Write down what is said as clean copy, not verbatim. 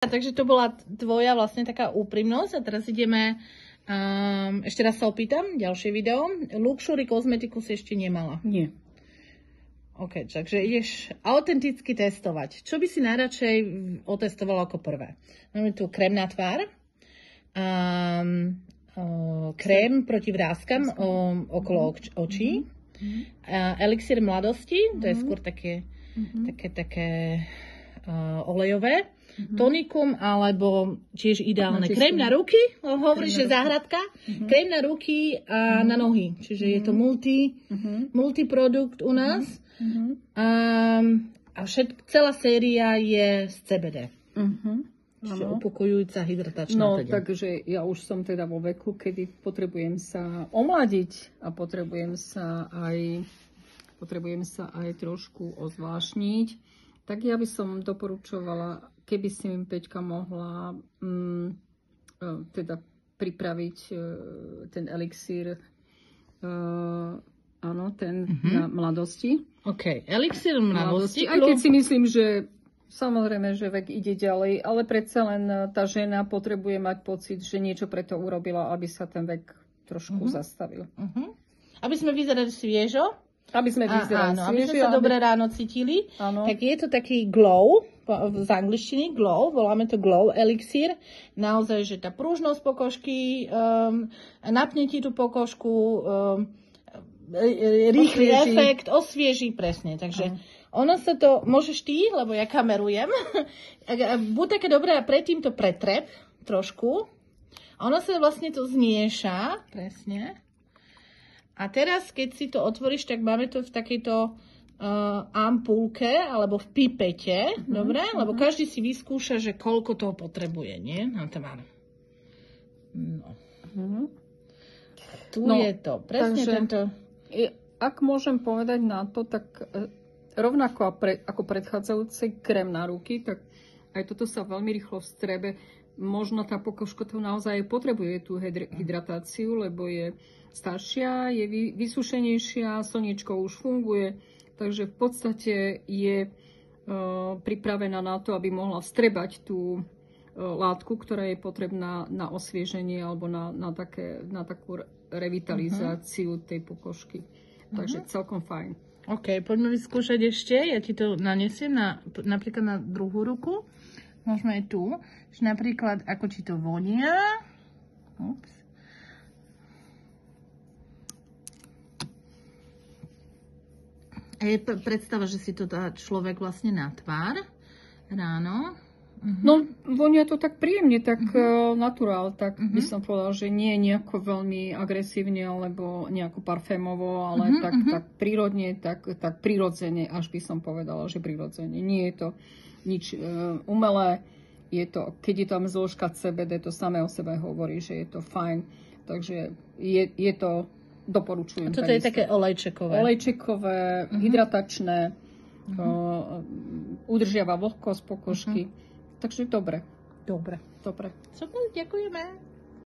Takže to bola tvoja vlastne taká úprimnosť a teraz ideme, ešte raz sa opýtam, ďalšie video. Luxury kozmetiku si ešte nemala? Nie. OK, takže ideš autenticky testovať. Čo by si najradšej otestovala ako prvé? Máme tu krém na tvár, krém proti vráskam okolo očí, elixír mladosti, to je skôr také olejové, tonikum, alebo tiež ideálne krém na ruky, hovoríš, že záhradka, krém na ruky a na nohy, čiže je to multiprodukt u nás a celá séria je z CBD. Čiže upokojujúca hydratačná. Takže ja už som teda vo veku, kedy potrebujem sa omladiť a potrebujem sa aj trošku ozvláštniť. Tak ja by som doporučovala, keby si mi Peťka mohla teda pripraviť ten elixír, áno, ten na mladosti. OK, elixír mladosti. Aj keď si myslím, že samozrejme, že vek ide ďalej, ale predsa len tá žena potrebuje mať pocit, že niečo preto urobila, aby sa ten vek trošku zastavil. Aby sme vyzerali sviežo. Aby sme vyzerali sviežo. Aby sme sa dobre ráno cítili. Áno. Tak je to taký glow, z angličtiny glow, voláme to glow elixír. Naozaj, že tá pružnosť pokožky, napne ti tú pokožku, rýchly efekt, osvieží presne. Takže ono sa to, môžeš ty, lebo ja kamerujem, buď také dobré a predtým to pretrep trošku. Ono sa vlastne to zmieša, presne. A teraz, keď si to otvoríš, tak máme to v takejto ampulke alebo v pipete, dobre? Lebo každý si vyskúša, že koľko toho potrebuje, nie? Na tvár. No. Tu je to. Presne takže, tento. Ak môžem povedať na to, tak rovnako ako predchádzajúci krém na ruky, tak aj toto sa veľmi rýchlo vstrebe. Možno tá pokožka to naozaj potrebuje tú hydratáciu, lebo je staršia, je vysušenejšia, slniečko už funguje, takže v podstate je pripravená na to, aby mohla vstrebať tú látku, ktorá je potrebná na osvieženie alebo na takú revitalizáciu tej pokožky. Takže celkom fajn. OK, poďme vyskúšať ešte. Ja ti to nanesiem napríklad na druhú ruku. Môžeme aj tu. Napríklad, ako ti to vonia. Ups. Je predstava, že si to dá človek vlastne na tvár ráno. No, vonia to tak príjemne, tak naturál, tak by som povedala, že nie nejako veľmi agresívne alebo nejako parfémovo, ale tak prírodne, tak prirodzene, až by som povedala, že prirodzene. Nie je to nič umelé, je to, keď je tam zložka CBD, to samé o sebe hovorí, že je to fajn, takže je to, doporučujem. A toto je také olejčekové. Olejčekové, hydratačné, udržiava vlhkosť pokožky. Takže dobre. Super, ďakujeme.